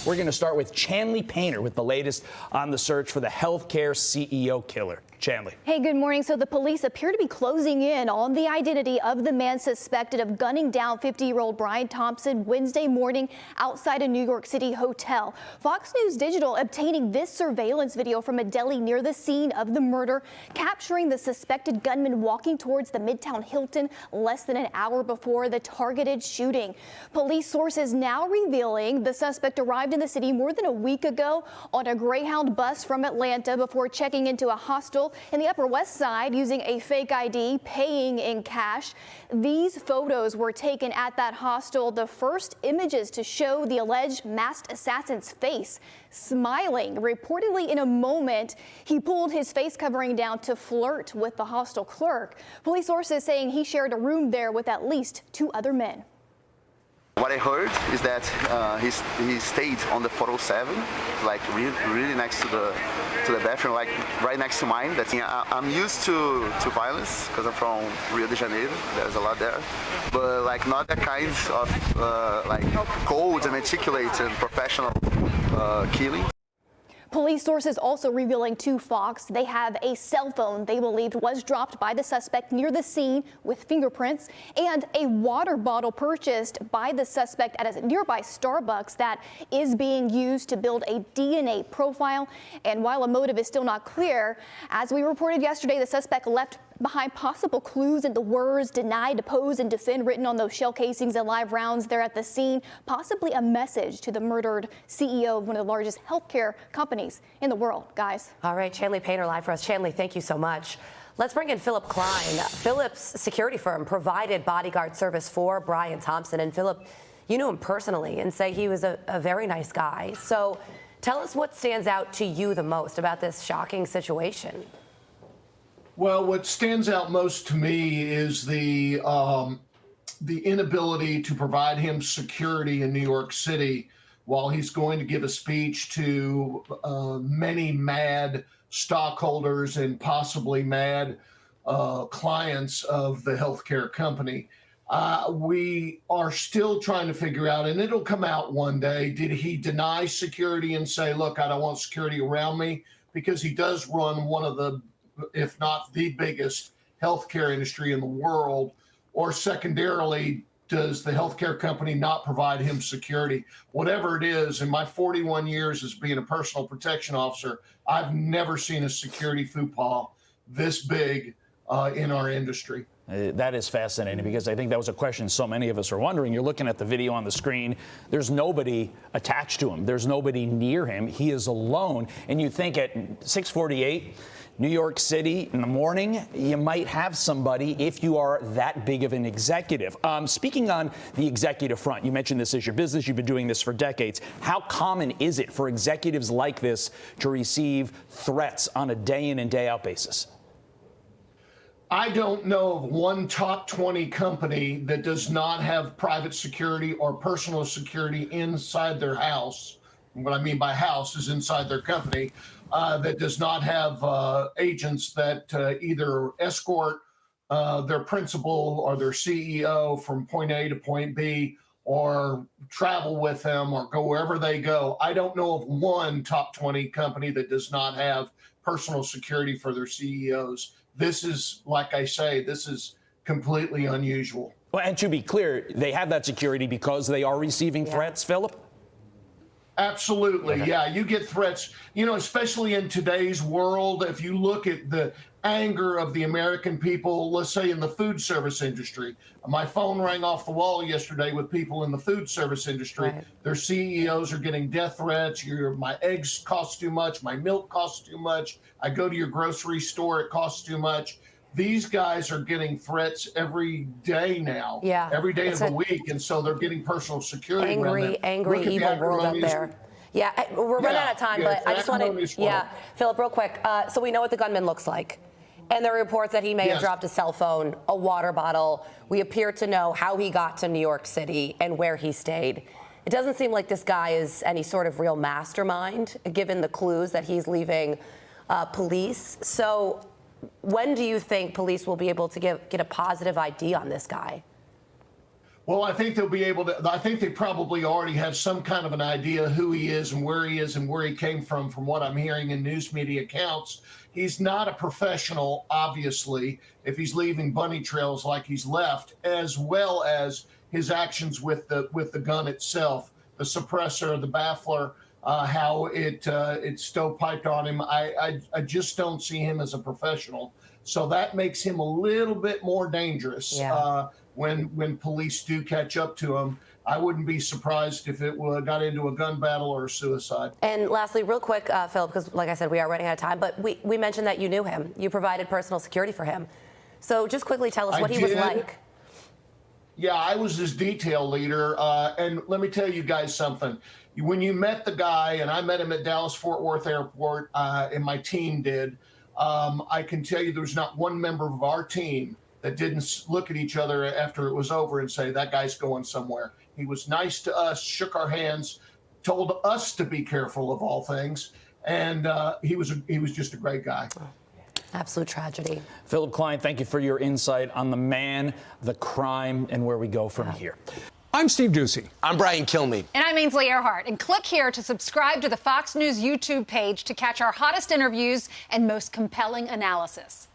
We're going to start with Chanley Painter with the latest on the search for the healthcare CEO killer. Chanley. Hey, good morning. So the police appear to be closing in on the identity of the man suspected of gunning down 50-year-old Brian Thompson Wednesday morning outside a New York City hotel. Fox News Digital obtaining this surveillance video from a deli near the scene of the murder, capturing the suspected gunman walking towards the Midtown Hilton less than an hour before the targeted shooting. Police sources now revealing the suspect arrived in the city more than a week ago on a Greyhound bus from Atlanta before checking into a hostel in the Upper West Side using a fake ID, paying in cash. These photos were taken at that hostel, the first images to show the alleged masked assassin's face, smiling. Reportedly in a moment, he pulled his face covering down to flirt with the hostel clerk. Police sources saying he shared a room there with at least 2 other men. What I heard is that he stayed on the 407, like really next to the bathroom, like right next to mine. I'm used to violence because I'm from Rio de Janeiro. There's a lot there, but like not that kind of like cold and meticulous and professional killing. Police sources also revealing to Fox they have a cell phone they believed was dropped by the suspect near the scene with fingerprints, and a water bottle purchased by the suspect at a nearby Starbucks that is being used to build a DNA profile. And while a motive is still not clear, as we reported yesterday, the suspect left behind possible clues in the words "deny, depose, and defend" written on those shell casings and live rounds there at the scene, possibly a message to the murdered CEO of one of the largest healthcare companies in the world. Guys. All right, Chanley Painter live for us. Chanley, thank you so much. Let's bring in Philip Klein. Philip's security firm provided bodyguard service for Brian Thompson. And Philip, you knew him personally and say he was a very nice guy. So tell us what stands out to you the most about this shocking situation. Well, what stands out most to me is the inability to provide him security in New York City while he's going to give a speech to many mad stockholders and possibly mad clients of the healthcare company. We are still trying to figure out, and it'll come out one day, did he deny security and say, look, I don't want security around me? Because he does run one of the, if not the biggest healthcare industry in the world. Or secondarily, does the healthcare company not provide him security? Whatever it is, in my 41 years as being a personal protection officer, I've never seen a security faux pas this big in our industry. That is fascinating, because I think that was a question so many of us are wondering. You're looking at the video on the screen. There's nobody attached to him. There's nobody near him. He is alone. And you think at 6:48, New York City in the morning, you might have somebody if you are that big of an executive. Speaking on the executive front, you mentioned this is your business. You've been doing this for decades. How common is it for executives like this to receive threats on a day in and day out basis? I don't know of one top 20 company that does not have private security or personal security inside their house. What I mean by house is inside their company, that does not have agents that either escort their principal or their CEO from point A to point B, or travel with them or go wherever they go. I don't know of one top 20 company that does not have personal security for their CEOs. This is, like I say, this is completely unusual. Well, and to be clear, they have that security because they are receiving threats, Philip? Absolutely. Okay. Yeah, you get threats, you know, especially in today's world. If you look at the anger of the American people, let's say in the food service industry, my phone rang off the wall yesterday with people in the food service industry. Right. Their CEOs are getting death threats. My eggs cost too much. My milk costs too much. I go to your grocery store, it costs too much. These guys are getting threats every day now, every day of the week, and so they're getting personal security. Angry, evil world out there. Yeah, we're running out of time, but I just want to, Philip, real quick. So we know what the gunman looks like, and there are reports that he may have dropped a cell phone, a water bottle. We appear to know how he got to New York City and where he stayed. It doesn't seem like this guy is any sort of real mastermind, given the clues that he's leaving police. So when do you think police will be able to get a positive ID on this guy? Well, I think they'll be able to. I think they probably already have some kind of an idea who he is and where he came from what I'm hearing in news media accounts. He's not a professional, obviously, if he's leaving bunny trails like he's left, as well as his actions with the gun itself, the suppressor, the baffler, how it stovepiped on him. I just don't see him as a professional. So that makes him a little bit more dangerous. Yeah. When police do catch up to him. I wouldn't be surprised if it got into a gun battle or a suicide. And lastly, real quick, Philip, because like I said, we are running out of time, but we mentioned that you knew him. You provided personal security for him. So just quickly tell us what he was like. Yeah, I was his detail leader. And let me tell you guys something. When you met the guy, and I met him at Dallas-Fort Worth Airport, and my team did, I can tell you there was not one member of our team that didn't look at each other after it was over and say, that guy's going somewhere. He was nice to us, shook our hands, told us to be careful of all things, and he was just a great guy. Absolute tragedy. Philip Klein, thank you for your insight on the man, the crime, and where we go from here. I'm Steve Ducey. I'm Brian Kilmeade. And I'm Ainsley Earhart. And click here to subscribe to the Fox News YouTube page to catch our hottest interviews and most compelling analysis.